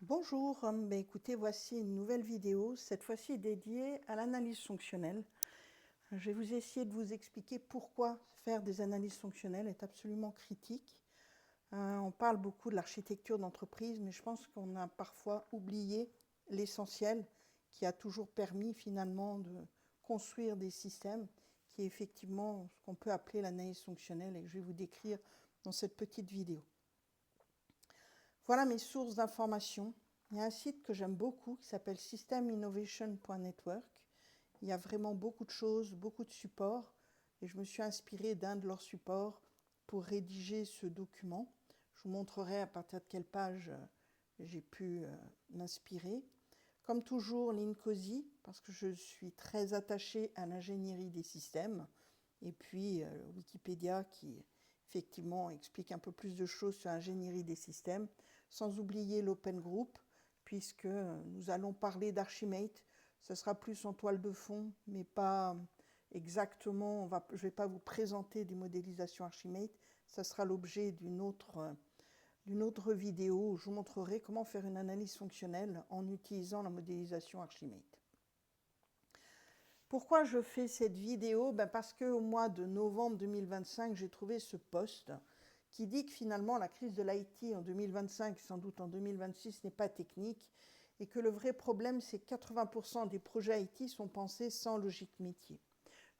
Bonjour, écoutez, voici une nouvelle vidéo, cette fois-ci dédiée à l'analyse fonctionnelle. Je vais vous essayer de vous expliquer pourquoi faire des analyses fonctionnelles est absolument critique. On parle beaucoup de l'architecture d'entreprise, mais je pense qu'on a parfois oublié l'essentiel qui a toujours permis finalement de construire des systèmes, qui est effectivement ce qu'on peut appeler l'analyse fonctionnelle et que je vais vous décrire dans cette petite vidéo. Voilà mes sources d'informations. Il y a un site que j'aime beaucoup qui s'appelle systeminnovation.network. Il y a vraiment beaucoup de choses, beaucoup de supports et je me suis inspirée d'un de leurs supports pour rédiger ce document. Je vous montrerai à partir de quelle page j'ai pu m'inspirer. Comme toujours, l'INCOSY, parce que je suis très attachée à l'ingénierie des systèmes, et puis Wikipédia qui effectivement explique un peu plus de choses sur l'ingénierie des systèmes, sans oublier l'Open Group, puisque nous allons parler d'Archimate. Ce sera plus en toile de fond, mais pas exactement, je ne vais pas vous présenter des modélisations Archimate, ça sera l'objet d'une autre vidéo où je vous montrerai comment faire une analyse fonctionnelle en utilisant la modélisation Archimate. Pourquoi je fais cette vidéo? Parce qu'au mois de novembre 2025, j'ai trouvé ce post qui dit que finalement la crise de l'IT en 2025, sans doute en 2026, n'est pas technique et que le vrai problème, c'est que 80% des projets IT sont pensés sans logique métier.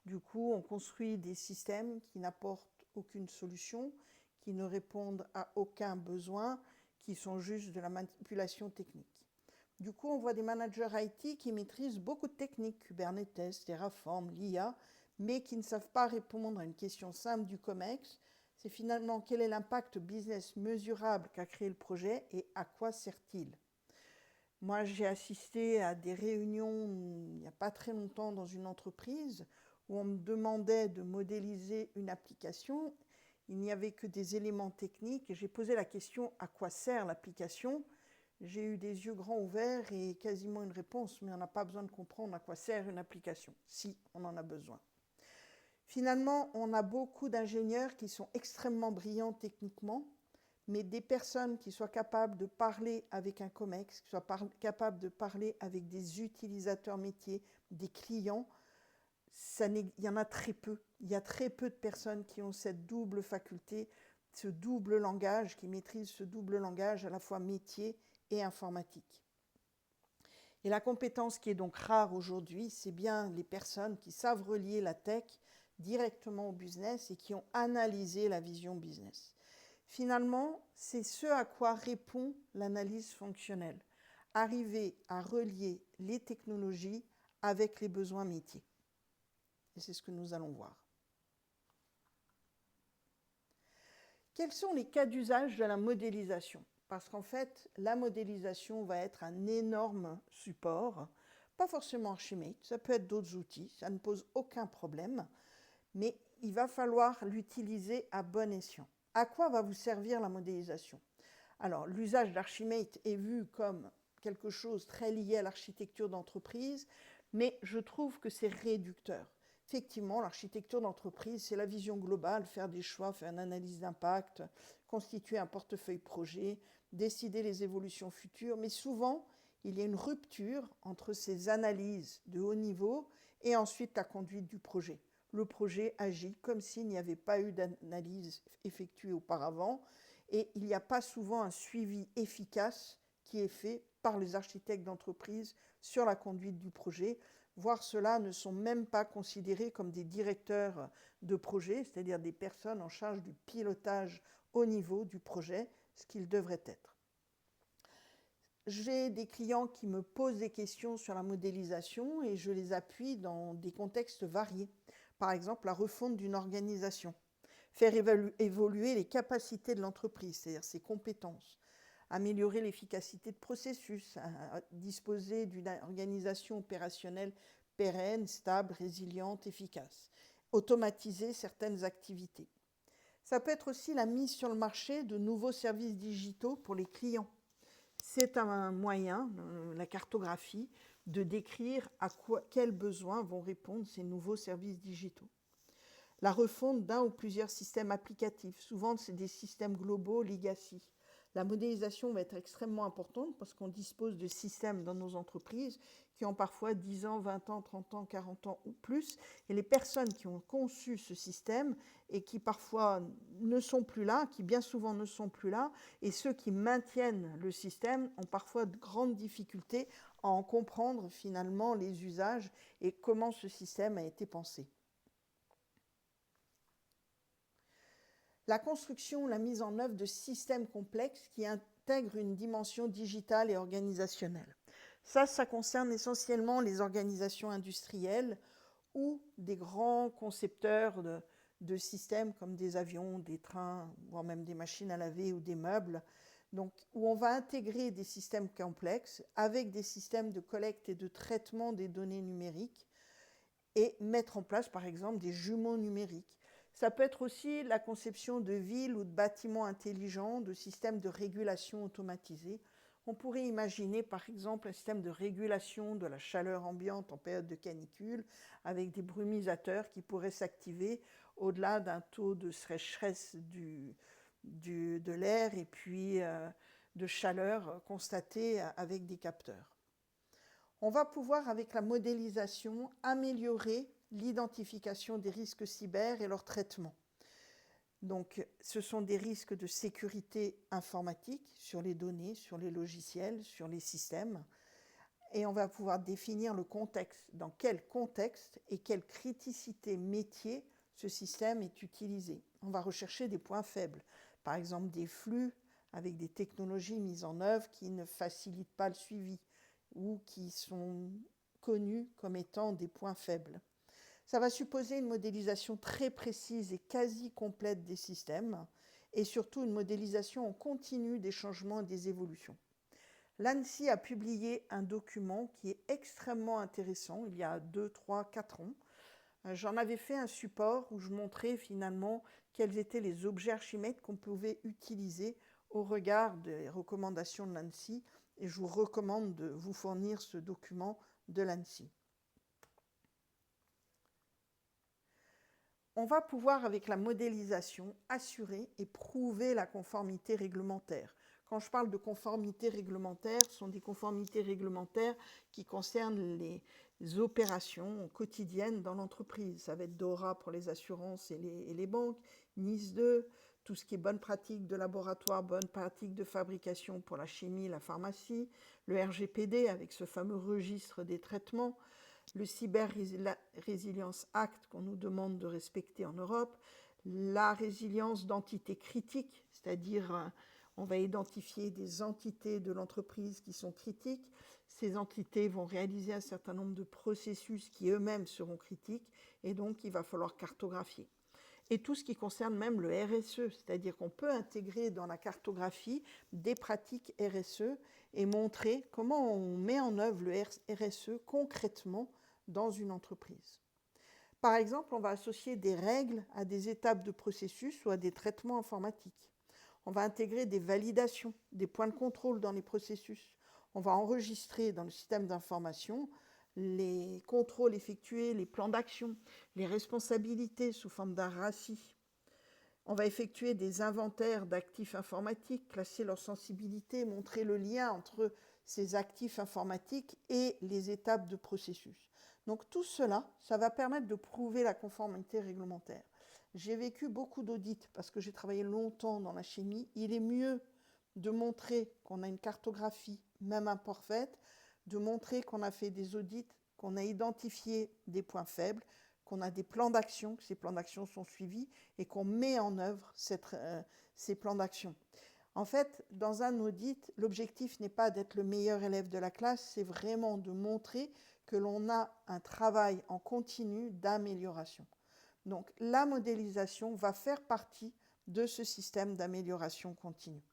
Du coup, on construit des systèmes qui n'apportent aucune solution, qui ne répondent à aucun besoin, qui sont juste de la manipulation technique. Du coup, on voit des managers IT qui maîtrisent beaucoup de techniques, Kubernetes, Terraform, l'IA, mais qui ne savent pas répondre à une question simple du COMEX. C'est finalement quel est l'impact business mesurable qu'a créé le projet et à quoi sert-il? Moi, j'ai assisté à des réunions il n'y a pas très longtemps dans une entreprise où on me demandait de modéliser une application. Il n'y avait que des éléments techniques et j'ai posé la question à quoi sert l'application. J'ai eu des yeux grands ouverts et quasiment une réponse, mais on n'a pas besoin de comprendre à quoi sert une application. Si, on en a besoin. Finalement, on a beaucoup d'ingénieurs qui sont extrêmement brillants techniquement, mais des personnes qui soient capables de parler avec un COMEX, qui soient capables de parler avec des utilisateurs métiers, des clients, il y en a très peu. Il y a très peu de personnes qui ont cette double faculté, ce double langage, qui maîtrisent ce double langage à la fois métier et informatique. Et la compétence qui est donc rare aujourd'hui, c'est bien les personnes qui savent relier la tech directement au business et qui ont analysé la vision business. Finalement, c'est ce à quoi répond l'analyse fonctionnelle. Arriver à relier les technologies avec les besoins métiers. Et c'est ce que nous allons voir. Quels sont les cas d'usage de la modélisation? Parce qu'en fait, la modélisation va être un énorme support, pas forcément Archimate, ça peut être d'autres outils, ça ne pose aucun problème, mais il va falloir l'utiliser à bon escient. À quoi va vous servir la modélisation? Alors, l'usage d'Archimate est vu comme quelque chose très lié à l'architecture d'entreprise, mais je trouve que c'est réducteur. Effectivement, l'architecture d'entreprise, c'est la vision globale, faire des choix, faire une analyse d'impact, constituer un portefeuille projet, décider les évolutions futures, mais souvent, il y a une rupture entre ces analyses de haut niveau et ensuite la conduite du projet. Le projet agit comme s'il n'y avait pas eu d'analyse effectuée auparavant et il n'y a pas souvent un suivi efficace qui est fait par les architectes d'entreprise sur la conduite du projet, voire ceux-là ne sont même pas considérés comme des directeurs de projet, c'est-à-dire des personnes en charge du pilotage au niveau du projet, ce qu'ils devraient être. J'ai des clients qui me posent des questions sur la modélisation et je les appuie dans des contextes variés. Par exemple, la refonte d'une organisation, faire évoluer les capacités de l'entreprise, c'est-à-dire ses compétences, améliorer l'efficacité de processus, disposer d'une organisation opérationnelle pérenne, stable, résiliente, efficace, automatiser certaines activités. Ça peut être aussi la mise sur le marché de nouveaux services digitaux pour les clients. C'est un moyen, la cartographie, de décrire quels besoins vont répondre ces nouveaux services digitaux. La refonte d'un ou plusieurs systèmes applicatifs, souvent c'est des systèmes globaux legacy. La modélisation va être extrêmement importante parce qu'on dispose de systèmes dans nos entreprises qui ont parfois 10 ans, 20 ans, 30 ans, 40 ans ou plus. Et les personnes qui ont conçu ce système et qui parfois ne sont plus là, qui bien souvent ne sont plus là, et ceux qui maintiennent le système ont parfois de grandes difficultés à en comprendre finalement les usages et comment ce système a été pensé. La construction, la mise en œuvre de systèmes complexes qui intègrent une dimension digitale et organisationnelle. Ça concerne essentiellement les organisations industrielles ou des grands concepteurs de systèmes comme des avions, des trains, voire même des machines à laver ou des meubles, donc, où on va intégrer des systèmes complexes avec des systèmes de collecte et de traitement des données numériques et mettre en place, par exemple, des jumeaux numériques. Ça peut être aussi la conception de villes ou de bâtiments intelligents, de systèmes de régulation automatisés. On pourrait imaginer, par exemple, un système de régulation de la chaleur ambiante en période de canicule, avec des brumisateurs qui pourraient s'activer au-delà d'un taux de sécheresse de l'air et puis de chaleur constatée avec des capteurs. On va pouvoir, avec la modélisation, améliorer l'identification des risques cyber et leur traitement. Donc, ce sont des risques de sécurité informatique sur les données, sur les logiciels, sur les systèmes. Et on va pouvoir définir le contexte, dans quel contexte et quelle criticité métier ce système est utilisé. On va rechercher des points faibles, par exemple des flux avec des technologies mises en œuvre qui ne facilitent pas le suivi ou qui sont connus comme étant des points faibles. Ça va supposer une modélisation très précise et quasi complète des systèmes et surtout une modélisation en continu des changements et des évolutions. L'ANSSI a publié un document qui est extrêmement intéressant il y a 2, 3, 4 ans. J'en avais fait un support où je montrais finalement quels étaient les objets Archimède qu'on pouvait utiliser au regard des recommandations de l'ANSSI et je vous recommande de vous fournir ce document de l'ANSSI. On va pouvoir, avec la modélisation, assurer et prouver la conformité réglementaire. Quand je parle de conformité réglementaire, ce sont des conformités réglementaires qui concernent les opérations quotidiennes dans l'entreprise. Ça va être DORA pour les assurances et les banques, NIS 2, tout ce qui est bonne pratique de laboratoire, bonne pratique de fabrication pour la chimie, la pharmacie, le RGPD avec ce fameux registre des traitements, le Cyber Resilience Act qu'on nous demande de respecter en Europe, la résilience d'entités critiques, c'est-à-dire on va identifier des entités de l'entreprise qui sont critiques. Ces entités vont réaliser un certain nombre de processus qui eux-mêmes seront critiques et donc il va falloir cartographier. Et tout ce qui concerne même le RSE, c'est-à-dire qu'on peut intégrer dans la cartographie des pratiques RSE et montrer comment on met en œuvre le RSE concrètement dans une entreprise. Par exemple, on va associer des règles à des étapes de processus ou à des traitements informatiques. On va intégrer des validations, des points de contrôle dans les processus. On va enregistrer dans le système d'information les contrôles effectués, les plans d'action, les responsabilités sous forme d'un RACI. On va effectuer des inventaires d'actifs informatiques, classer leur sensibilité, montrer le lien entre ces actifs informatiques et les étapes de processus. Donc tout cela, ça va permettre de prouver la conformité réglementaire. J'ai vécu beaucoup d'audits parce que j'ai travaillé longtemps dans la chimie. Il est mieux de montrer qu'on a une cartographie, même imparfaite, de montrer qu'on a fait des audits, qu'on a identifié des points faibles, qu'on a des plans d'action, que ces plans d'action sont suivis et qu'on met en œuvre ces plans d'action. En fait, dans un audit, l'objectif n'est pas d'être le meilleur élève de la classe, c'est vraiment de montrer que l'on a un travail en continu d'amélioration. Donc, la modélisation va faire partie de ce système d'amélioration continue.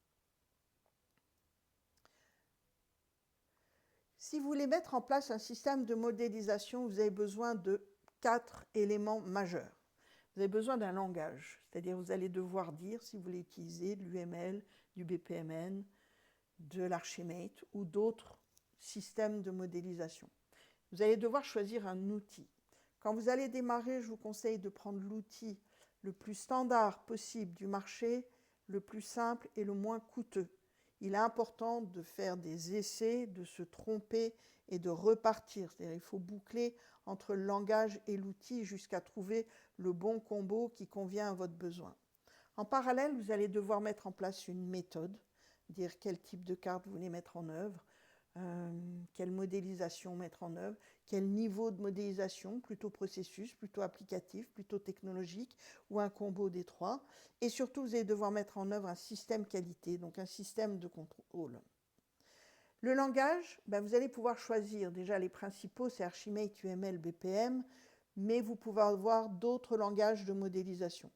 Si vous voulez mettre en place un système de modélisation, vous avez besoin de 4 éléments majeurs. Vous avez besoin d'un langage, c'est-à-dire vous allez devoir dire si vous voulez utiliser de l'UML, du BPMN, de l'Archimate ou d'autres systèmes de modélisation. Vous allez devoir choisir un outil. Quand vous allez démarrer, je vous conseille de prendre l'outil le plus standard possible du marché, le plus simple et le moins coûteux. il est important de faire des essais, de se tromper et de repartir. C'est-à-dire il faut boucler entre le langage et l'outil jusqu'à trouver le bon combo qui convient à votre besoin. En parallèle, vous allez devoir mettre en place une méthode, dire quel type de carte vous voulez mettre en œuvre, quelle modélisation mettre en œuvre, quel niveau de modélisation, plutôt processus, plutôt applicatif, plutôt technologique, ou un combo des trois. Et surtout, vous allez devoir mettre en œuvre un système qualité, donc un système de contrôle. Le langage, vous allez pouvoir choisir déjà les principaux, c'est Archimate, UML, BPM, mais vous pouvez avoir d'autres langages de modélisation.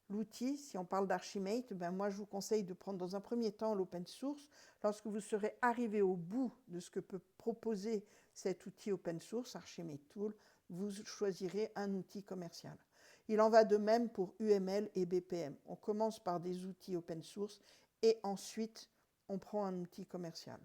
L'outil, si on parle d'Archimate, moi je vous conseille de prendre dans un premier temps l'open source. Lorsque vous serez arrivé au bout de ce que peut proposer cet outil open source, Archimate Tool, vous choisirez un outil commercial. Il en va de même pour UML et BPM. On commence par des outils open source et ensuite on prend un outil commercial.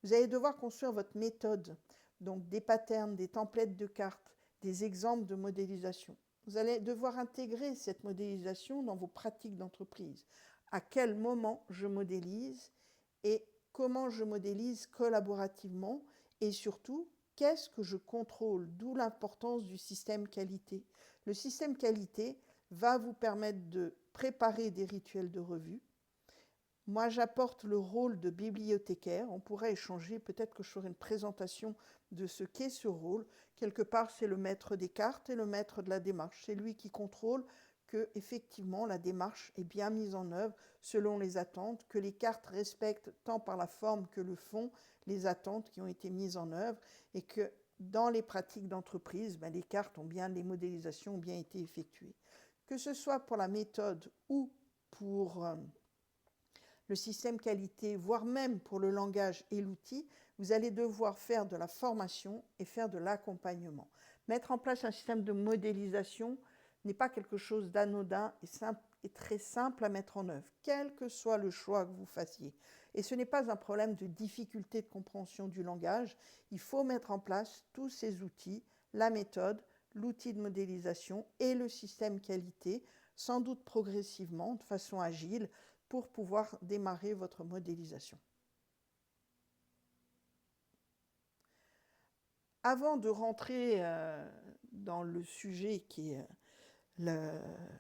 Vous allez devoir construire votre méthode, donc des patterns, des templates de cartes, des exemples de modélisation. Vous allez devoir intégrer cette modélisation dans vos pratiques d'entreprise. À quel moment je modélise et comment je modélise collaborativement et surtout, qu'est-ce que je contrôle, d'où l'importance du système qualité. Le système qualité va vous permettre de préparer des rituels de revue. Moi, j'apporte le rôle de bibliothécaire. On pourrait échanger, peut-être que je ferai une présentation de ce qu'est ce rôle. Quelque part, c'est le maître des cartes et le maître de la démarche. C'est lui qui contrôle que, effectivement, la démarche est bien mise en œuvre selon les attentes, que les cartes respectent tant par la forme que le fond les attentes qui ont été mises en œuvre et que dans les pratiques d'entreprise, les cartes ont bien, les modélisations ont bien été effectuées. Que ce soit pour la méthode ou pour le système qualité, voire même pour le langage et l'outil, vous allez devoir faire de la formation et faire de l'accompagnement. Mettre en place un système de modélisation n'est pas quelque chose d'anodin et très simple à mettre en œuvre, quel que soit le choix que vous fassiez. Et ce n'est pas un problème de difficulté de compréhension du langage, il faut mettre en place tous ces outils, la méthode, l'outil de modélisation et le système qualité, sans doute progressivement, de façon agile, pour pouvoir démarrer votre modélisation. Avant de rentrer dans le sujet qui est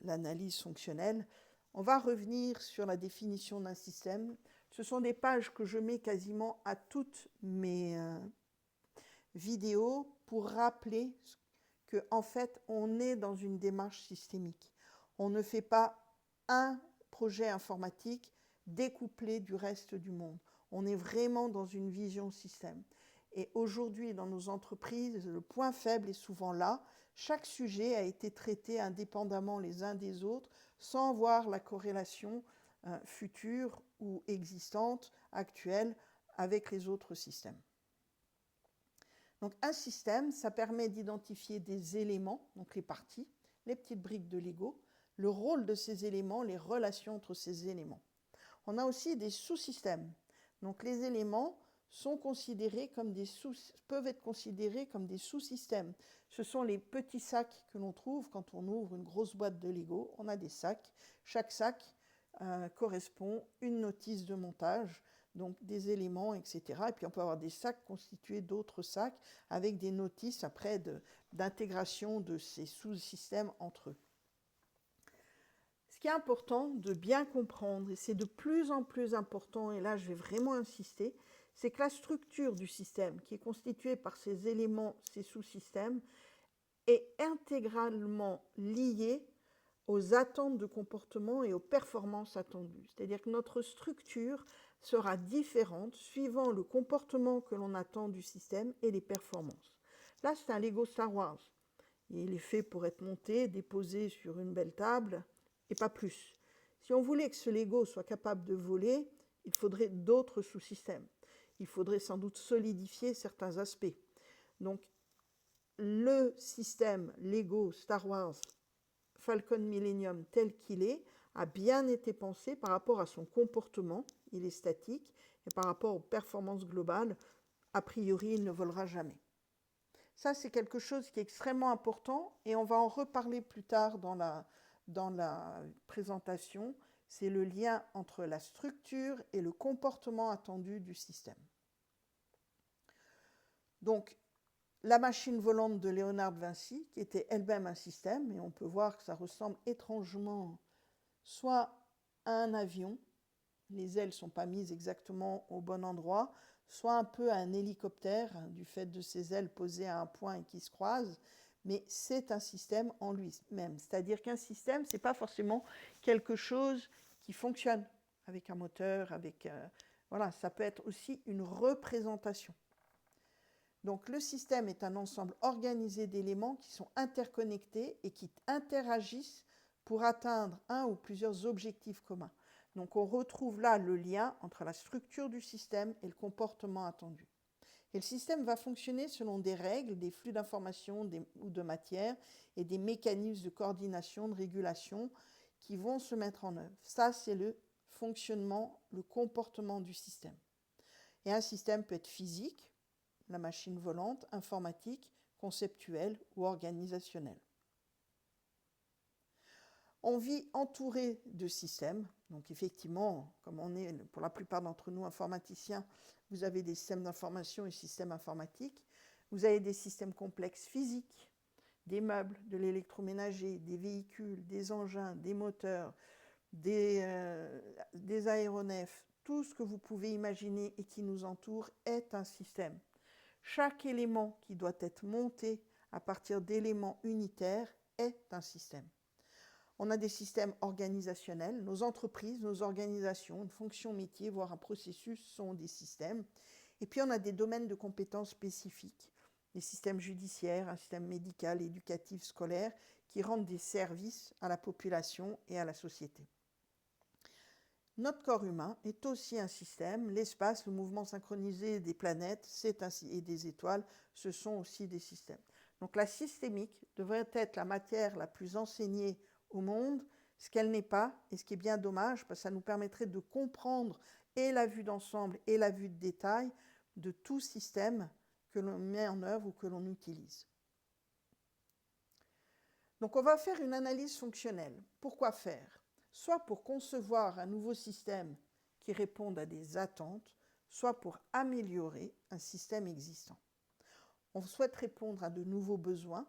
l'analyse fonctionnelle, on va revenir sur la définition d'un système. Ce sont des pages que je mets quasiment à toutes mes vidéos pour rappeler qu'en fait, on est dans une démarche systémique. On ne fait pas un projet informatique découplé du reste du monde. On est vraiment dans une vision système. Et aujourd'hui, dans nos entreprises, le point faible est souvent là. Chaque sujet a été traité indépendamment les uns des autres, sans voir la corrélation future ou existante, actuelle, avec les autres systèmes. Donc un système, ça permet d'identifier des éléments, donc les parties, les petites briques de Lego, le rôle de ces éléments, les relations entre ces éléments. On a aussi des sous-systèmes. Donc les éléments sont considérés comme peuvent être considérés comme des sous-systèmes. Ce sont les petits sacs que l'on trouve quand on ouvre une grosse boîte de Lego. On a des sacs. Chaque sac correspond à une notice de montage, donc des éléments, etc. Et puis on peut avoir des sacs constitués d'autres sacs avec des notices après d'intégration de ces sous-systèmes entre eux. Ce qui est important de bien comprendre, et c'est de plus en plus important, et là je vais vraiment insister, c'est que la structure du système, qui est constituée par ces éléments, ces sous-systèmes, est intégralement liée aux attentes de comportement et aux performances attendues. C'est-à-dire que notre structure sera différente suivant le comportement que l'on attend du système et les performances. Là, c'est un Lego Star Wars. Il est fait pour être monté, déposé sur une belle table, et pas plus. Si on voulait que ce Lego soit capable de voler, il faudrait d'autres sous-systèmes. Il faudrait sans doute solidifier certains aspects. Donc, le système Lego Star Wars Falcon Millennium tel qu'il est a bien été pensé par rapport à son comportement, il est statique, et par rapport aux performances globales, a priori, il ne volera jamais. Ça, c'est quelque chose qui est extrêmement important, et on va en reparler plus tard dans la présentation. C'est le lien entre la structure et le comportement attendu du système. Donc, la machine volante de Léonard de Vinci, qui était elle-même un système, et on peut voir que ça ressemble étrangement soit à un avion, les ailes ne sont pas mises exactement au bon endroit, soit un peu à un hélicoptère, du fait de ses ailes posées à un point et qui se croisent, mais c'est un système en lui-même. C'est-à-dire qu'un système, ce n'est pas forcément quelque chose qui fonctionne avec un moteur, voilà, ça peut être aussi une représentation. Donc le système est un ensemble organisé d'éléments qui sont interconnectés et qui interagissent pour atteindre un ou plusieurs objectifs communs. Donc on retrouve là le lien entre la structure du système et le comportement attendu. Et le système va fonctionner selon des règles, des flux d'informations ou de matière et des mécanismes de coordination, de régulation qui vont se mettre en œuvre. Ça, c'est le fonctionnement, le comportement du système. Et un système peut être physique, la machine volante, informatique, conceptuelle ou organisationnelle. On vit entouré de systèmes. Donc effectivement, comme on est pour la plupart d'entre nous informaticiens, vous avez des systèmes d'information et systèmes informatiques. Vous avez des systèmes complexes physiques, des meubles, de l'électroménager, des véhicules, des engins, des moteurs, des aéronefs. Tout ce que vous pouvez imaginer et qui nous entoure est un système. Chaque élément qui doit être monté à partir d'éléments unitaires est un système. On a des systèmes organisationnels, nos entreprises, nos organisations, une fonction métier, voire un processus sont des systèmes. Et puis on a des domaines de compétences spécifiques, les systèmes judiciaires, un système médical, éducatif, scolaire, qui rendent des services à la population et à la société. Notre corps humain est aussi un système. L'espace, le mouvement synchronisé des planètes et des étoiles, ce sont aussi des systèmes. Donc la systémique devrait être la matière la plus enseignée au monde, ce qu'elle n'est pas, et ce qui est bien dommage, parce que ça nous permettrait de comprendre et la vue d'ensemble et la vue de détail de tout système que l'on met en œuvre ou que l'on utilise. Donc on va faire une analyse fonctionnelle. Pourquoi faire ? Soit pour concevoir un nouveau système qui réponde à des attentes, soit pour améliorer un système existant. On souhaite répondre à de nouveaux besoins,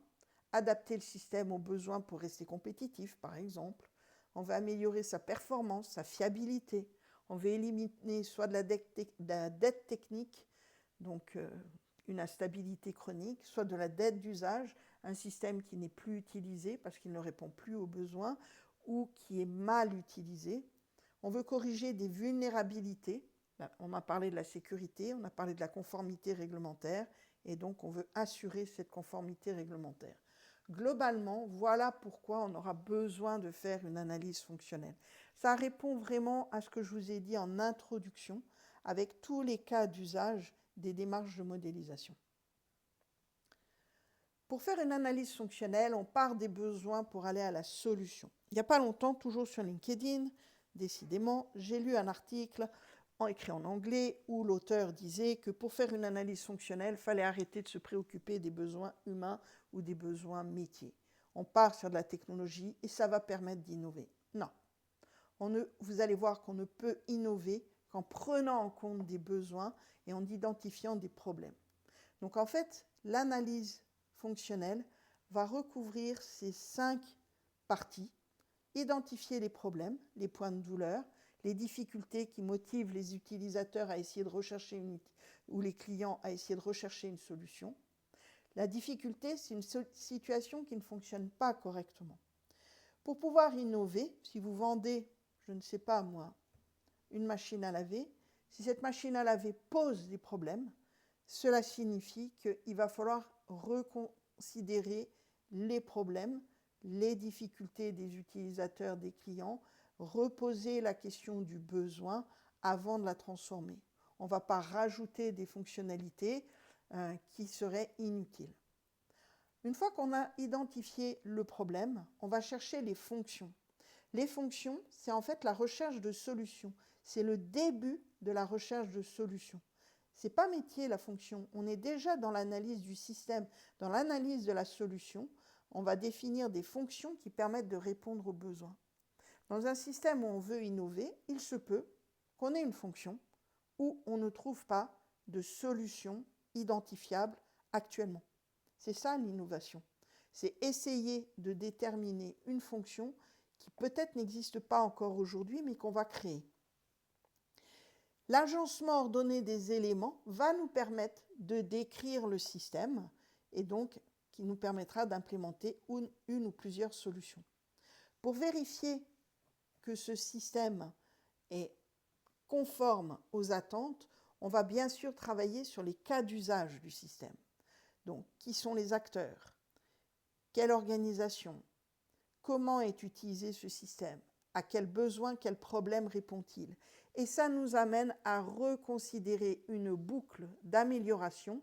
adapter le système aux besoins pour rester compétitif, par exemple. On veut améliorer sa performance, sa fiabilité. On veut éliminer soit de la dette technique, donc une instabilité chronique, soit de la dette d'usage, un système qui n'est plus utilisé parce qu'il ne répond plus aux besoins ou qui est mal utilisé. On veut corriger des vulnérabilités. On a parlé de la sécurité, on a parlé de la conformité réglementaire, et donc on veut assurer cette conformité réglementaire. Globalement, voilà pourquoi on aura besoin de faire une analyse fonctionnelle. Ça répond vraiment à ce que je vous ai dit en introduction, avec tous les cas d'usage des démarches de modélisation. Pour faire une analyse fonctionnelle, on part des besoins pour aller à la solution. Il n'y a pas longtemps, toujours sur LinkedIn, décidément, j'ai lu un article écrit en anglais où l'auteur disait que pour faire une analyse fonctionnelle, il fallait arrêter de se préoccuper des besoins humains ou des besoins métiers. On part sur de la technologie et ça va permettre d'innover. Non. Vous allez voir qu'on ne peut innover qu'en prenant en compte des besoins et en identifiant des problèmes. Donc en fait, l'analyse fonctionnelle va recouvrir ces 5 parties: identifier les problèmes, les points de douleur, les difficultés qui motivent les utilisateurs à essayer de rechercher ou les clients à essayer de rechercher une solution. La difficulté, c'est une situation qui ne fonctionne pas correctement. Pour pouvoir innover, si vous vendez, je ne sais pas moi, une machine à laver, si cette machine à laver pose des problèmes, cela signifie qu'il va falloir reconsidérer les problèmes, les difficultés des utilisateurs, des clients, reposer la question du besoin avant de la transformer. On ne va pas rajouter des fonctionnalités qui seraient inutiles. Une fois qu'on a identifié le problème, on va chercher les fonctions. Les fonctions, c'est en fait la recherche de solutions. C'est le début de la recherche de solutions. Ce n'est pas métier la fonction. On est déjà dans l'analyse du système, dans l'analyse de la solution. On va définir des fonctions qui permettent de répondre aux besoins. Dans un système où on veut innover, il se peut qu'on ait une fonction où on ne trouve pas de solution identifiable actuellement. C'est ça l'innovation. C'est essayer de déterminer une fonction qui peut-être n'existe pas encore aujourd'hui, mais qu'on va créer. L'agencement ordonné des éléments va nous permettre de décrire le système et donc qui nous permettra d'implémenter une ou plusieurs solutions. Pour vérifier que ce système est conforme aux attentes, on va bien sûr travailler sur les cas d'usage du système. Donc, qui sont les acteurs? Quelle organisation? Comment est utilisé ce système? À quels besoins, quels problèmes répond-il? Et ça nous amène à reconsidérer une boucle d'amélioration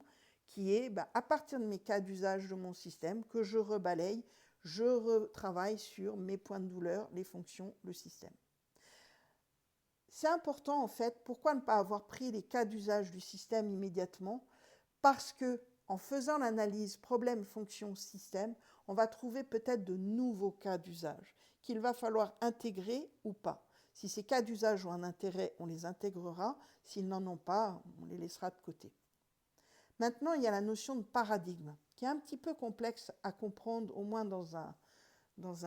qui est, à partir de mes cas d'usage de mon système, que je rebalaye, je retravaille sur mes points de douleur, les fonctions, le système. C'est important en fait, pourquoi ne pas avoir pris les cas d'usage du système immédiatement? Parce que en faisant l'analyse problème, fonction, système, on va trouver peut-être de nouveaux cas d'usage qu'il va falloir intégrer ou pas. Si ces cas d'usage ont un intérêt, on les intégrera. S'ils n'en ont pas, on les laissera de côté. Maintenant, il y a la notion de paradigme, qui est un petit peu complexe à comprendre, au moins dans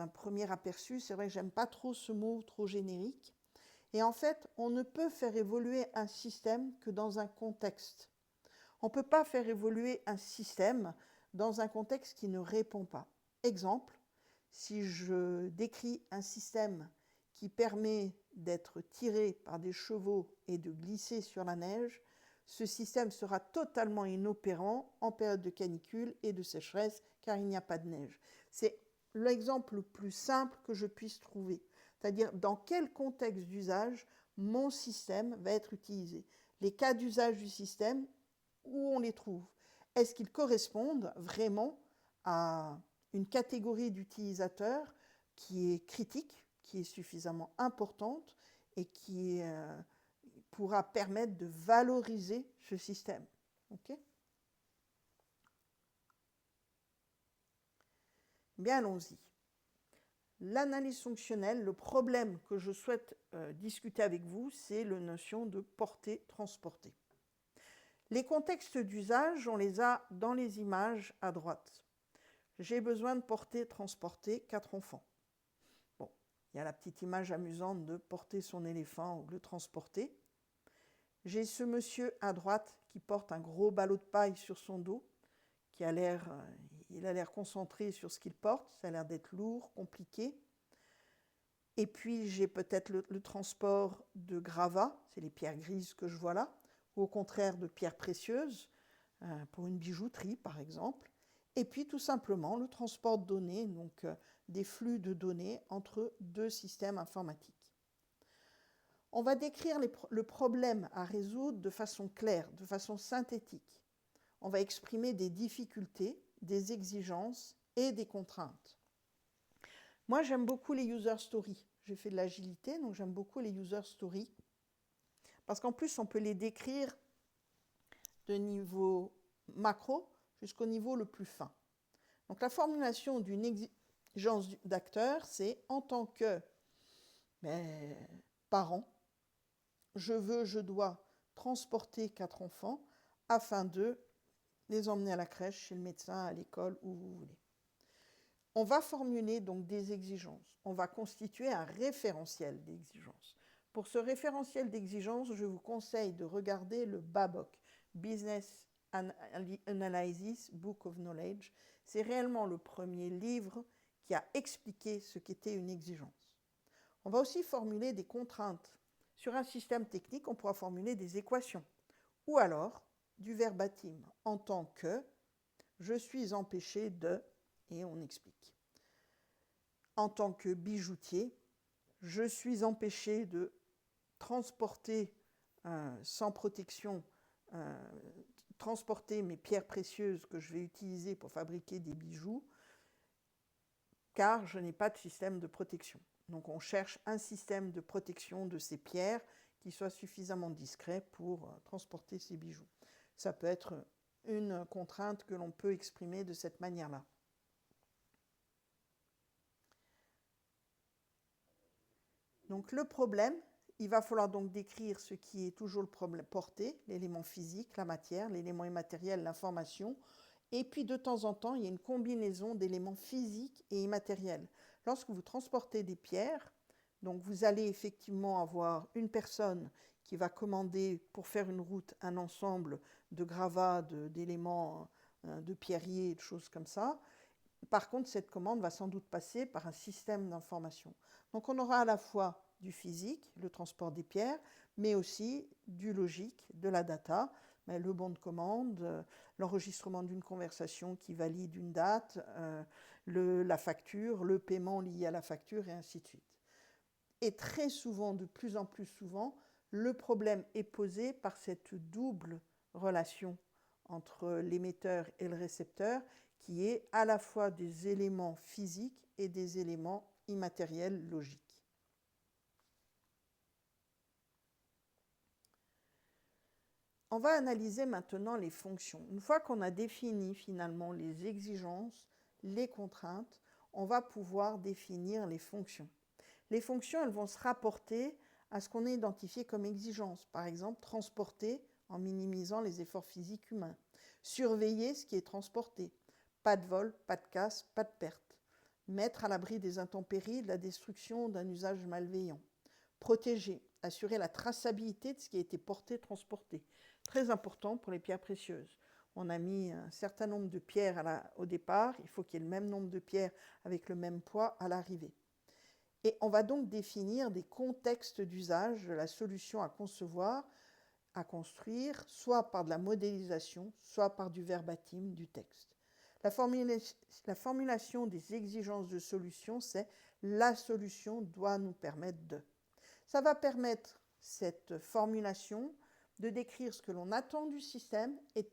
un premier aperçu. C'est vrai que j'aime pas trop ce mot trop générique. Et en fait, on ne peut faire évoluer un système que dans un contexte. On ne peut pas faire évoluer un système dans un contexte qui ne répond pas. Exemple, si je décris un système qui permet d'être tiré par des chevaux et de glisser sur la neige, ce système sera totalement inopérant en période de canicule et de sécheresse car il n'y a pas de neige. C'est l'exemple le plus simple que je puisse trouver. C'est-à-dire dans quel contexte d'usage mon système va être utilisé. Les cas d'usage du système, où on les trouve? Est-ce qu'ils correspondent vraiment à une catégorie d'utilisateurs qui est critique, qui est suffisamment importante et qui pourra permettre de valoriser ce système? Okay? Bien, allons-y. L'analyse fonctionnelle, le problème que je souhaite discuter avec vous, c'est la notion de porter-transporter. Les contextes d'usage, on les a dans les images à droite. J'ai besoin de porter-transporter 4 enfants. Bon, il y a la petite image amusante de porter son éléphant ou le transporter. J'ai ce monsieur à droite qui porte un gros ballot de paille sur son dos, qui a l'air concentré sur ce qu'il porte, ça a l'air d'être lourd, compliqué. Et puis j'ai peut-être le transport de gravats, c'est les pierres grises que je vois là, ou au contraire de pierres précieuses, pour une bijouterie par exemple. Et puis tout simplement le transport de données, donc des flux de données entre deux systèmes informatiques. On va décrire le problème à résoudre de façon claire, de façon synthétique. On va exprimer des difficultés, des exigences et des contraintes. Moi, j'aime beaucoup les user stories. J'ai fait de l'agilité, donc j'aime beaucoup les user stories. Parce qu'en plus, on peut les décrire de niveau macro jusqu'au niveau le plus fin. Donc la formulation d'une exigence d'acteur, c'est en tant que parent, je dois transporter 4 enfants afin de les emmener à la crèche, chez le médecin, à l'école, où vous voulez. On va formuler donc des exigences. On va constituer un référentiel d'exigences. Pour ce référentiel d'exigences, je vous conseille de regarder le BABOK, Business Analysis Book of Knowledge. C'est réellement le premier livre qui a expliqué ce qu'était une exigence. On va aussi formuler des contraintes. Sur un système technique, on pourra formuler des équations. Ou alors, du verbatim, en tant que je suis empêché de, et on explique. En tant que bijoutier, je suis empêché de transporter sans protection, transporter mes pierres précieuses que je vais utiliser pour fabriquer des bijoux, car je n'ai pas de système de protection. Donc on cherche un système de protection de ces pierres qui soit suffisamment discret pour transporter ces bijoux. Ça peut être une contrainte que l'on peut exprimer de cette manière-là. Donc le problème, il va falloir donc décrire ce qui est toujours le problème porté, l'élément physique, la matière, l'élément immatériel, l'information. Et puis de temps en temps, il y a une combinaison d'éléments physiques et immatériels. Lorsque vous transportez des pierres, donc vous allez effectivement avoir une personne qui va commander pour faire une route un ensemble de gravats, d'éléments, de pierriers, de choses comme ça. Par contre, cette commande va sans doute passer par un système d'information. Donc on aura à la fois du physique, le transport des pierres, mais aussi du logique, de la data, le bon de commande, l'enregistrement d'une conversation qui valide une date, la facture, le paiement lié à la facture, et ainsi de suite. Et très souvent, de plus en plus souvent, le problème est posé par cette double relation entre l'émetteur et le récepteur, qui est à la fois des éléments physiques et des éléments immatériels logiques. On va analyser maintenant les fonctions. Une fois qu'on a défini finalement les exigences, les contraintes, on va pouvoir définir les fonctions. Les fonctions, elles vont se rapporter à ce qu'on a identifié comme exigence. Par exemple, transporter en minimisant les efforts physiques humains. Surveiller ce qui est transporté. Pas de vol, pas de casse, pas de perte. Mettre à l'abri des intempéries, de la destruction, d'un usage malveillant. Protéger, assurer la traçabilité de ce qui a été porté, transporté. Très important pour les pierres précieuses. On a mis un certain nombre de pierres au départ, il faut qu'il y ait le même nombre de pierres avec le même poids à l'arrivée. Et on va donc définir des contextes d'usage de la solution à concevoir, à construire, soit par de la modélisation, soit par du verbatim, du texte. La formulation des exigences de solution, c'est la solution doit nous permettre de. Ça va permettre, cette formulation, de décrire ce que l'on attend du système et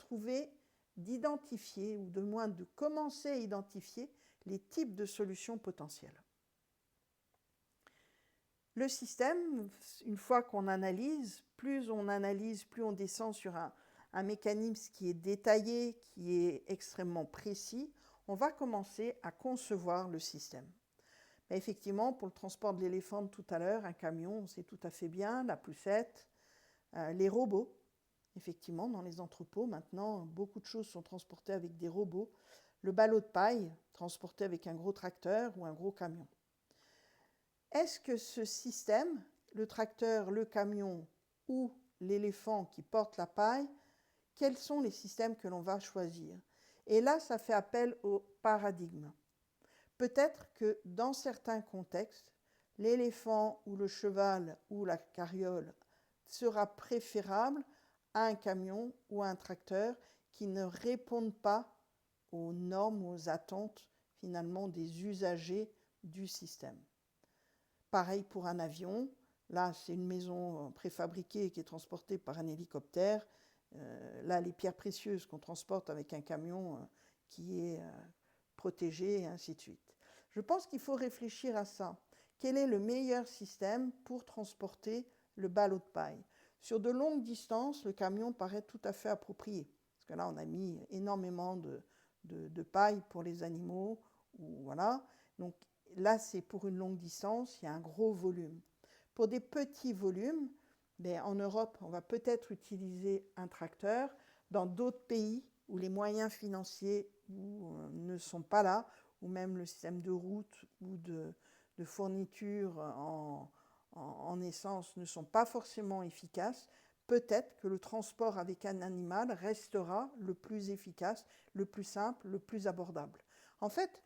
d'identifier, ou de moins de commencer à identifier, les types de solutions potentielles. Le système, une fois qu'on analyse, plus on descend sur un mécanisme qui est détaillé, qui est extrêmement précis, on va commencer à concevoir le système. Mais effectivement, pour le transport de l'éléphant tout à l'heure, un camion, c'est tout à fait bien, la poussette, les robots. Effectivement, dans les entrepôts, maintenant, beaucoup de choses sont transportées avec des robots. Le ballot de paille, transporté avec un gros tracteur ou un gros camion. Est-ce que ce système, le tracteur, le camion ou l'éléphant qui porte la paille, quels sont les systèmes que l'on va choisir? Et là, ça fait appel au paradigme. Peut-être que dans certains contextes, l'éléphant ou le cheval ou la carriole sera préférable à un camion ou à un tracteur qui ne répondent pas aux normes, aux attentes finalement des usagers du système. Pareil pour un avion. Là, c'est une maison préfabriquée qui est transportée par un hélicoptère. Là, les pierres précieuses qu'on transporte avec un camion qui est protégé, et ainsi de suite. Je pense qu'il faut réfléchir à ça. Quel est le meilleur système pour transporter le ballot de paille? Sur de longues distances, le camion paraît tout à fait approprié. Parce que là, on a mis énormément de paille pour les animaux. Voilà. Donc, là, c'est pour une longue distance, il y a un gros volume. Pour des petits volumes, en Europe, on va peut-être utiliser un tracteur. Dans d'autres pays où les moyens financiers ne sont pas là, ou même le système de route ou de fourniture en essence ne sont pas forcément efficaces, peut-être que le transport avec un animal restera le plus efficace, le plus simple, le plus abordable. En fait,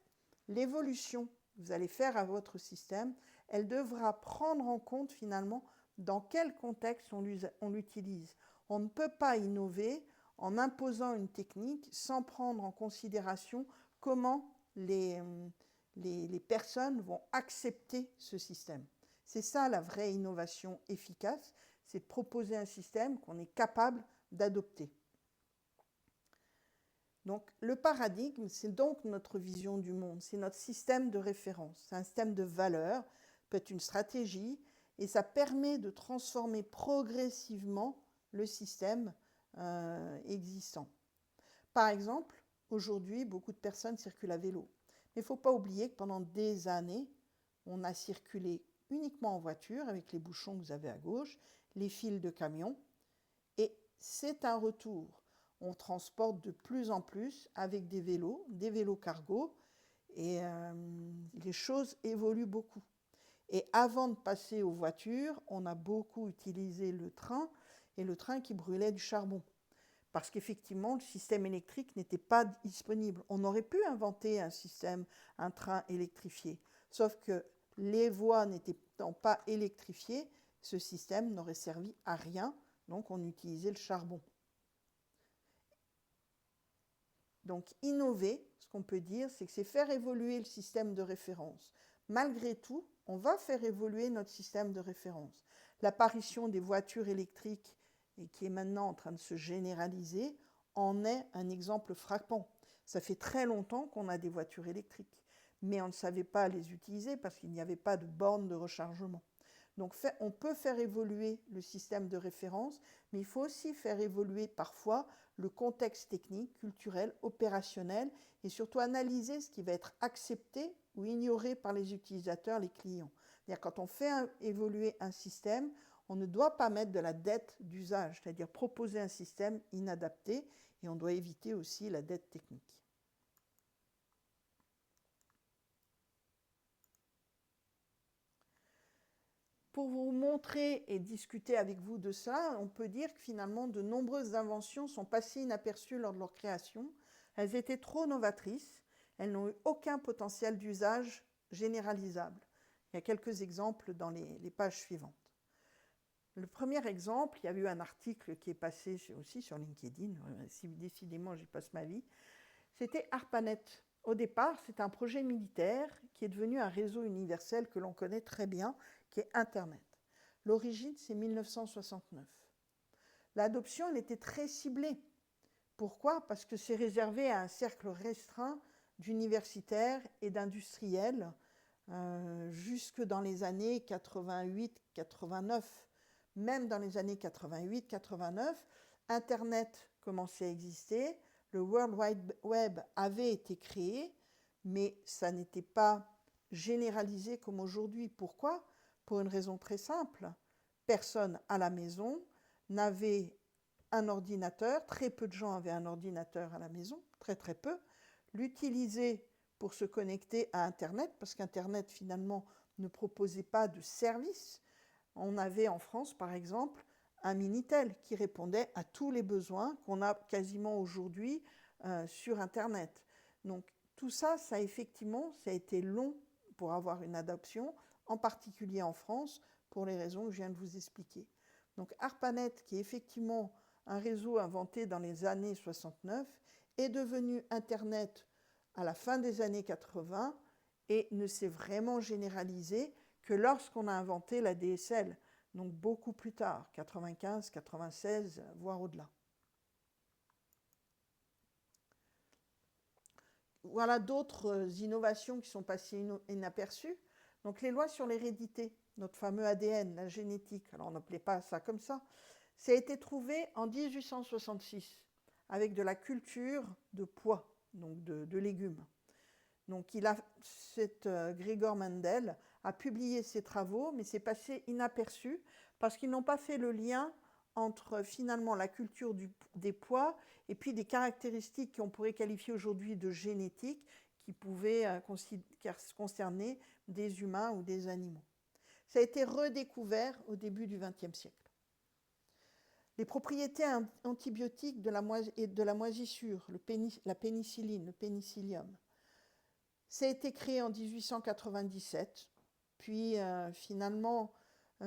l'évolution que vous allez faire à votre système, elle devra prendre en compte finalement dans quel contexte on l'utilise. On ne peut pas innover en imposant une technique sans prendre en considération comment les personnes vont accepter ce système. C'est ça la vraie innovation efficace, c'est de proposer un système qu'on est capable d'adopter. Donc le paradigme, c'est donc notre vision du monde, c'est notre système de référence, c'est un système de valeurs, peut être une stratégie, et ça permet de transformer progressivement le système existant. Par exemple, aujourd'hui, beaucoup de personnes circulent à vélo. Mais il ne faut pas oublier que pendant des années, on a circulé uniquement en voiture, avec les bouchons que vous avez à gauche, les fils de camion. Et c'est un retour. On transporte de plus en plus avec des vélos cargo, et les choses évoluent beaucoup. Et avant de passer aux voitures, on a beaucoup utilisé le train, et le train qui brûlait du charbon. Parce qu'effectivement, le système électrique n'était pas disponible. On aurait pu inventer un train électrifié. Sauf que les voies n'étant pas électrifiées, ce système n'aurait servi à rien. Donc, on utilisait le charbon. Donc, innover, ce qu'on peut dire, c'est que c'est faire évoluer le système de référence. Malgré tout, on va faire évoluer notre système de référence. L'apparition des voitures électriques, et qui est maintenant en train de se généraliser, en est un exemple frappant. Ça fait très longtemps qu'on a des voitures électriques, mais on ne savait pas les utiliser parce qu'il n'y avait pas de borne de rechargement. Donc on peut faire évoluer le système de référence, mais il faut aussi faire évoluer parfois le contexte technique, culturel, opérationnel, et surtout analyser ce qui va être accepté ou ignoré par les utilisateurs, les clients. C'est-à-dire quand on fait évoluer un système, on ne doit pas mettre de la dette d'usage, c'est-à-dire proposer un système inadapté, et on doit éviter aussi la dette technique. Pour vous montrer et discuter avec vous de ça, on peut dire que finalement de nombreuses inventions sont passées inaperçues lors de leur création. Elles étaient trop novatrices, elles n'ont eu aucun potentiel d'usage généralisable. Il y a quelques exemples dans les pages suivantes. Le premier exemple, il y a eu un article qui est passé aussi sur LinkedIn, si décidément j'y passe ma vie, c'était ARPANET. Au départ, c'est un projet militaire qui est devenu un réseau universel que l'on connaît très bien, qui est Internet. L'origine, c'est 1969. L'adoption, elle était très ciblée. Pourquoi ? Parce que c'est réservé à un cercle restreint d'universitaires et d'industriels jusque dans les années 88-89. Même dans les années 88-89, Internet commençait à exister, le World Wide Web avait été créé, mais ça n'était pas généralisé comme aujourd'hui. Pourquoi ? Pour une raison très simple. Personne à la maison n'avait un ordinateur, très peu de gens avaient un ordinateur à la maison, très très peu. L'utiliser pour se connecter à Internet, parce qu'Internet finalement ne proposait pas de service. On avait en France, par exemple, un Minitel qui répondait à tous les besoins qu'on a quasiment aujourd'hui sur Internet. Donc tout ça, ça a été long pour avoir une adoption, en particulier en France, pour les raisons que je viens de vous expliquer. Donc ARPANET, qui est effectivement un réseau inventé dans les années 69, est devenu Internet à la fin des années 80 et ne s'est vraiment généralisé que lorsqu'on a inventé la DSL, donc beaucoup plus tard, 95, 96, voire au-delà. Voilà d'autres innovations qui sont passées inaperçues. Donc les lois sur l'hérédité, notre fameux ADN, la génétique, alors on n'appelait pas ça comme ça a été trouvé en 1866 avec de la culture de pois, donc de légumes. Donc Gregor Mendel a publié ses travaux, mais c'est passé inaperçu parce qu'ils n'ont pas fait le lien entre finalement la culture des pois et puis des caractéristiques qu'on pourrait qualifier aujourd'hui de génétiques qui pouvaient concerner des humains ou des animaux. Ça a été redécouvert au début du XXe siècle. Les propriétés antibiotiques de la moisissure, la pénicilline, le pénicillium. Ça a été créé en 1897, puis finalement,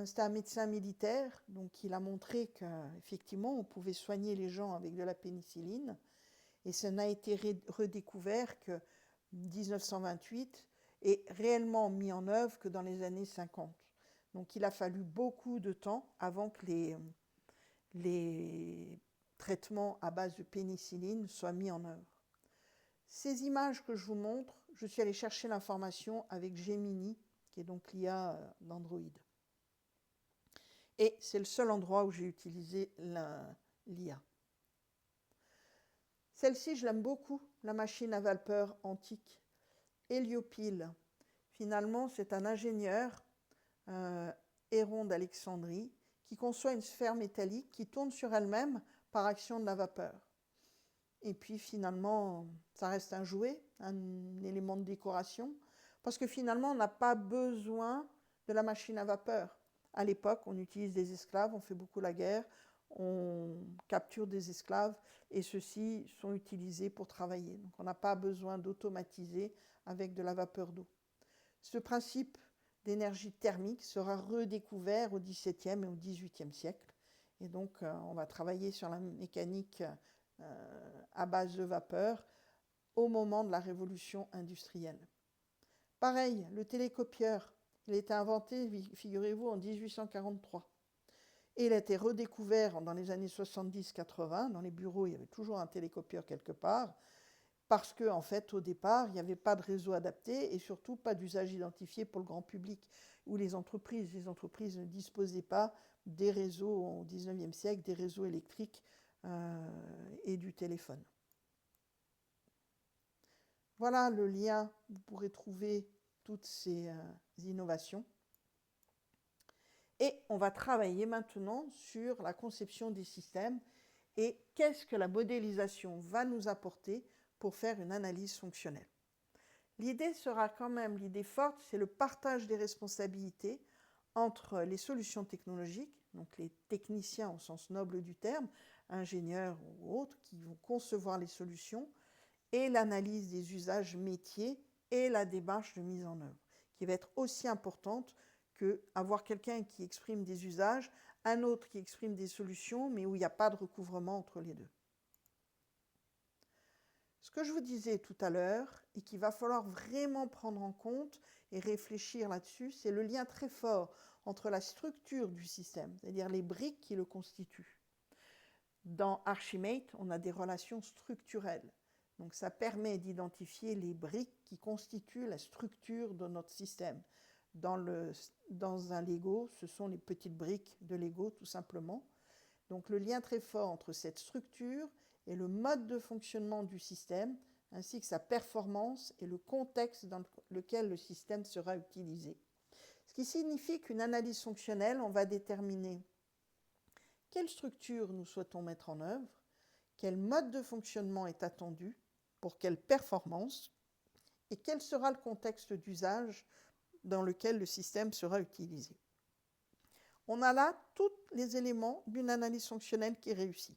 c'était un médecin militaire, donc il a montré qu'effectivement, on pouvait soigner les gens avec de la pénicilline, et ça n'a été redécouvert que 1928 et réellement mis en œuvre que dans les années 50. Donc il a fallu beaucoup de temps avant que les traitements à base de pénicilline soient mis en œuvre. Ces images que je vous montre, je suis allée chercher l'information avec Gemini, qui est donc l'IA d'Android. Et c'est le seul endroit où j'ai utilisé l'IA. Celle-ci, je l'aime beaucoup, la machine à vapeur antique. Héliopile. Finalement, c'est un ingénieur Héron d'Alexandrie, qui conçoit une sphère métallique qui tourne sur elle-même par action de la vapeur. Et puis finalement, ça reste un jouet, un élément de décoration, parce que finalement, on n'a pas besoin de la machine à vapeur. À l'époque, on utilise des esclaves, on fait beaucoup la guerre, on capture des esclaves, et ceux-ci sont utilisés pour travailler. Donc on n'a pas besoin d'automatiser avec de la vapeur d'eau. Ce principe d'énergie thermique sera redécouvert au XVIIe et au XVIIIe siècle. Et donc, on va travailler sur la mécanique à base de vapeur au moment de la révolution industrielle. Pareil, le télécopieur, il a été inventé, figurez-vous, en 1843. Et il a été redécouvert dans les années 70-80. Dans les bureaux, il y avait toujours un télécopieur quelque part, parce qu'en fait, au départ, il n'y avait pas de réseau adapté et surtout pas d'usage identifié pour le grand public ou les entreprises. Les entreprises ne disposaient pas des réseaux au XIXe siècle, des réseaux électriques et du téléphone. Voilà le lien, vous pourrez trouver toutes ces innovations. Et on va travailler maintenant sur la conception des systèmes et qu'est-ce que la modélisation va nous apporter pour faire une analyse fonctionnelle. L'idée sera quand même, l'idée forte, c'est le partage des responsabilités entre les solutions technologiques, donc les techniciens au sens noble du terme, ingénieurs ou autres, qui vont concevoir les solutions, et l'analyse des usages métiers et la démarche de mise en œuvre, qui va être aussi importante qu'avoir quelqu'un qui exprime des usages, un autre qui exprime des solutions, mais où il n'y a pas de recouvrement entre les deux. Ce que je vous disais tout à l'heure, et qu'il va falloir vraiment prendre en compte et réfléchir là-dessus, c'est le lien très fort entre la structure du système, c'est-à-dire les briques qui le constituent. Dans Archimate, on a des relations structurelles. Donc ça permet d'identifier les briques qui constituent la structure de notre système. Dans un Lego, ce sont les petites briques de Lego, tout simplement. Donc le lien très fort entre cette structure et le mode de fonctionnement du système, ainsi que sa performance et le contexte dans lequel le système sera utilisé. Ce qui signifie qu'une analyse fonctionnelle, on va déterminer quelle structure nous souhaitons mettre en œuvre, quel mode de fonctionnement est attendu, pour quelle performance, et quel sera le contexte d'usage dans lequel le système sera utilisé. On a là tous les éléments d'une analyse fonctionnelle qui est réussie.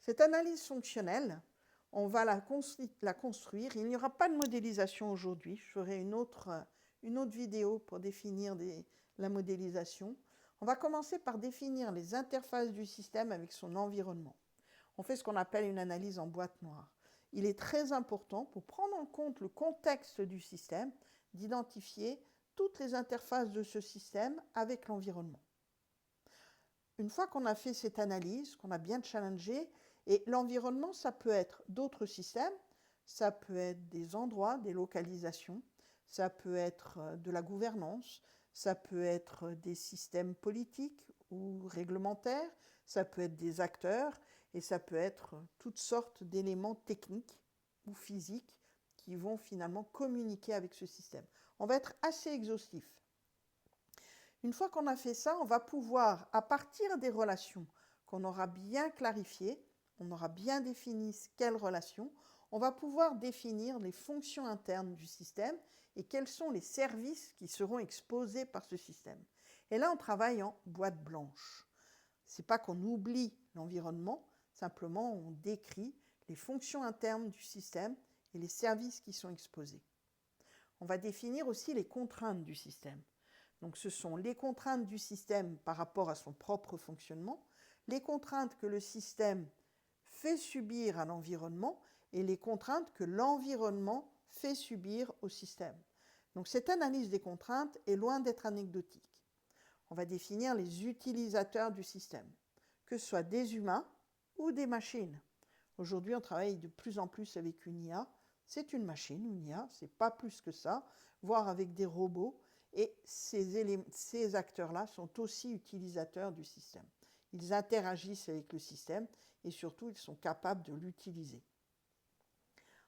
Cette analyse fonctionnelle, on va la construire. Il n'y aura pas de modélisation aujourd'hui. Je ferai une autre vidéo pour définir la modélisation. On va commencer par définir les interfaces du système avec son environnement. On fait ce qu'on appelle une analyse en boîte noire. Il est très important, pour prendre en compte le contexte du système, d'identifier toutes les interfaces de ce système avec l'environnement. Une fois qu'on a fait cette analyse, qu'on a bien challengé, et l'environnement, ça peut être d'autres systèmes, ça peut être des endroits, des localisations, ça peut être de la gouvernance, ça peut être des systèmes politiques ou réglementaires, ça peut être des acteurs, et ça peut être toutes sortes d'éléments techniques ou physiques qui vont finalement communiquer avec ce système. On va être assez exhaustif. Une fois qu'on a fait ça, on va pouvoir, à partir des relations qu'on aura bien clarifiées, on aura bien défini quelles relations, on va pouvoir définir les fonctions internes du système et quels sont les services qui seront exposés par ce système. Et là, on travaille en boîte blanche. Ce n'est pas qu'on oublie l'environnement, simplement on décrit les fonctions internes du système et les services qui sont exposés. On va définir aussi les contraintes du système. Donc ce sont les contraintes du système par rapport à son propre fonctionnement, les contraintes que le système fait subir à l'environnement et les contraintes que l'environnement fait subir au système. Donc cette analyse des contraintes est loin d'être anecdotique. On va définir les utilisateurs du système, que ce soit des humains ou des machines. Aujourd'hui, on travaille de plus en plus avec une IA. C'est une machine, une IA, ce n'est pas plus que ça, voire avec des robots. Et ces acteurs-là sont aussi utilisateurs du système. Ils interagissent avec le système et surtout, ils sont capables de l'utiliser.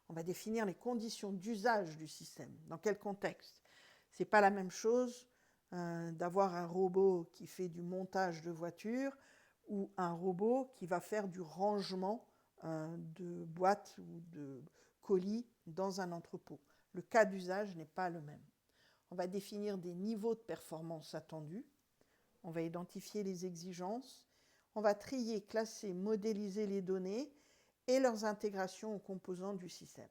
On va définir les conditions d'usage du système. Dans quel contexte ? Ce n'est pas la même chose d'avoir un robot qui fait du montage de voitures ou un robot qui va faire du rangement de boîtes ou de colis dans un entrepôt. Le cas d'usage n'est pas le même. On va définir des niveaux de performance attendus, on va identifier les exigences, on va trier, classer, modéliser les données et leurs intégrations aux composants du système.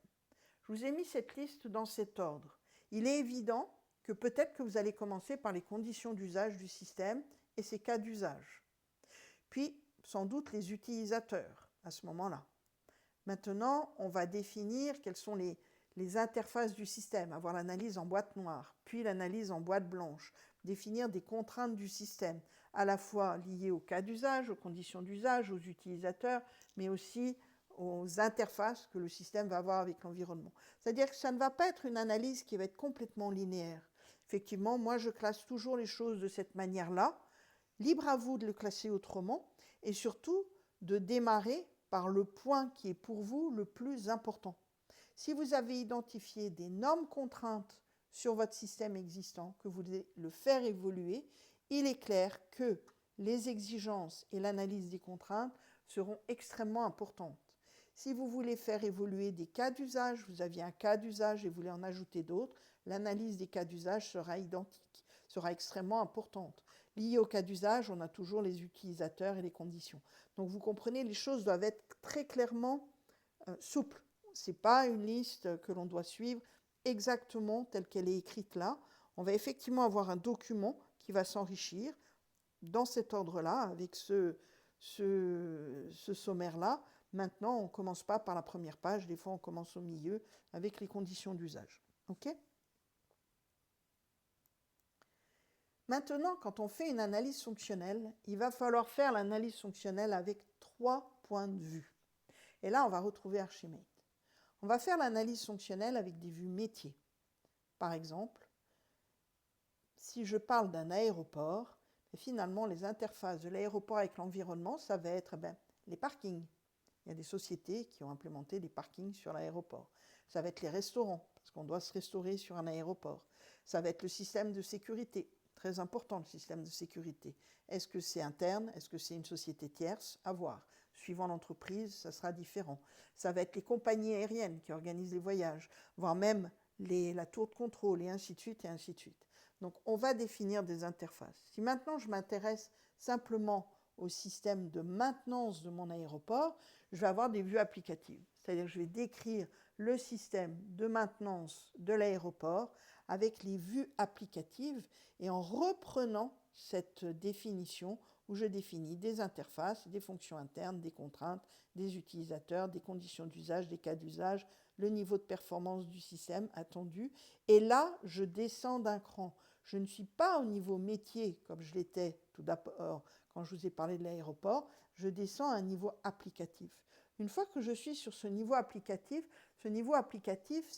Je vous ai mis cette liste dans cet ordre. Il est évident que peut-être que vous allez commencer par les conditions d'usage du système et ses cas d'usage. Puis, sans doute, les utilisateurs à ce moment-là. Maintenant, on va définir quelles sont les interfaces du système, avoir l'analyse en boîte noire, puis l'analyse en boîte blanche, définir des contraintes du système, à la fois liées au cas d'usage, aux conditions d'usage, aux utilisateurs, mais aussi aux interfaces que le système va avoir avec l'environnement. C'est-à-dire que ça ne va pas être une analyse qui va être complètement linéaire. Effectivement, moi je classe toujours les choses de cette manière-là. Libre à vous de le classer autrement et surtout de démarrer par le point qui est pour vous le plus important. Si vous avez identifié d'énormes contraintes sur votre système existant, que vous voulez le faire évoluer, il est clair que les exigences et l'analyse des contraintes seront extrêmement importantes. Si vous voulez faire évoluer des cas d'usage, vous aviez un cas d'usage et vous voulez en ajouter d'autres, l'analyse des cas d'usage sera identique, sera extrêmement importante. Lié au cas d'usage, on a toujours les utilisateurs et les conditions. Donc vous comprenez, les choses doivent être très clairement souples. Ce n'est pas une liste que l'on doit suivre exactement telle qu'elle est écrite là. On va effectivement avoir un document qui va s'enrichir dans cet ordre-là, avec ce sommaire-là. Maintenant, on ne commence pas par la première page, des fois on commence au milieu avec les conditions d'usage. OK ? Maintenant, quand on fait une analyse fonctionnelle, il va falloir faire l'analyse fonctionnelle avec 3 points de vue. Et là, on va retrouver Archimate. On va faire l'analyse fonctionnelle avec des vues métiers. Par exemple, si je parle d'un aéroport, finalement, les interfaces de l'aéroport avec l'environnement, ça va être les parkings. Il y a des sociétés qui ont implémenté des parkings sur l'aéroport. Ça va être les restaurants, parce qu'on doit se restaurer sur un aéroport. Ça va être le système de sécurité. Très important, le système de sécurité. Est-ce que c'est interne? Est-ce que c'est une société tierce? À voir. Suivant l'entreprise, ça sera différent. Ça va être les compagnies aériennes qui organisent les voyages, voire même la tour de contrôle, et ainsi de suite, et ainsi de suite. Donc, on va définir des interfaces. Si maintenant je m'intéresse simplement au système de maintenance de mon aéroport, je vais avoir des vues applicatives. C'est-à-dire que je vais décrire le système de maintenance de l'aéroport avec les vues applicatives et en reprenant cette définition où je définis des interfaces, des fonctions internes, des contraintes, des utilisateurs, des conditions d'usage, des cas d'usage, le niveau de performance du système attendu. Et là, je descends d'un cran. Je ne suis pas au niveau métier comme je l'étais tout d'abord quand je vous ai parlé de l'aéroport, je descends à un niveau applicatif. Une fois que je suis sur ce niveau applicatif, c'est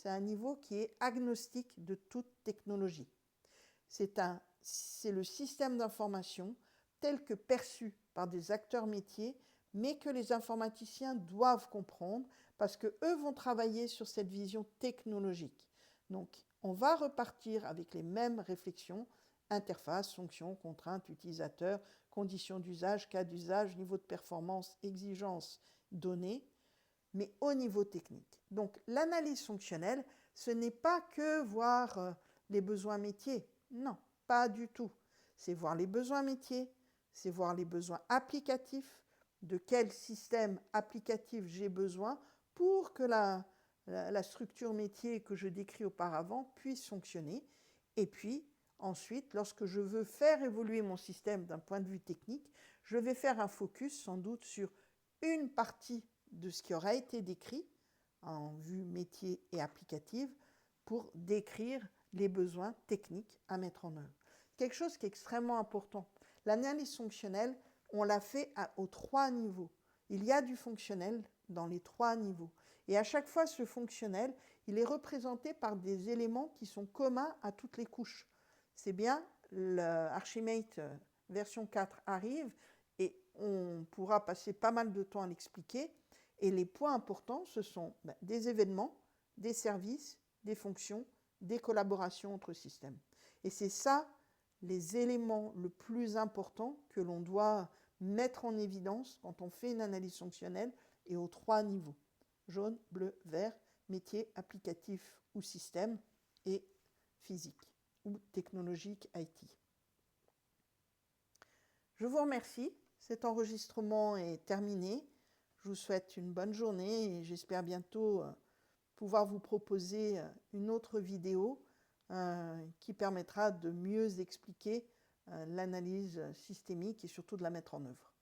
un niveau qui est agnostique de toute technologie. C'est le système d'information tel que perçu par des acteurs métiers, mais que les informaticiens doivent comprendre parce qu'eux vont travailler sur cette vision technologique. Donc, on va repartir avec les mêmes réflexions, interface, fonction, contrainte, utilisateur, conditions d'usage, cas d'usage, niveau de performance, exigence, données, mais au niveau technique. Donc, l'analyse fonctionnelle, ce n'est pas que voir les besoins métiers. Non, pas du tout. C'est voir les besoins métiers, c'est voir les besoins applicatifs, de quel système applicatif j'ai besoin pour que la structure métier que je décris auparavant puisse fonctionner. Et puis, ensuite, lorsque je veux faire évoluer mon système d'un point de vue technique, je vais faire un focus sans doute sur une partie de ce qui aura été décrit en vue métier et applicative pour décrire les besoins techniques à mettre en œuvre. Quelque chose qui est extrêmement important. L'analyse fonctionnelle, on l'a fait aux 3 niveaux. Il y a du fonctionnel dans les 3 niveaux. Et à chaque fois, ce fonctionnel, il est représenté par des éléments qui sont communs à toutes les couches. C'est bien, l'Archimate version 4 arrive et on pourra passer pas mal de temps à l'expliquer. Et les points importants, ce sont des événements, des services, des fonctions, des collaborations entre systèmes. Et c'est ça les éléments le plus importants que l'on doit mettre en évidence quand on fait une analyse fonctionnelle et aux 3 niveaux. Jaune, bleu, vert, métier, applicatif ou système et physique ou technologique IT. Je vous remercie. Cet enregistrement est terminé. Je vous souhaite une bonne journée et j'espère bientôt pouvoir vous proposer une autre vidéo qui permettra de mieux expliquer l'analyse systémique et surtout de la mettre en œuvre.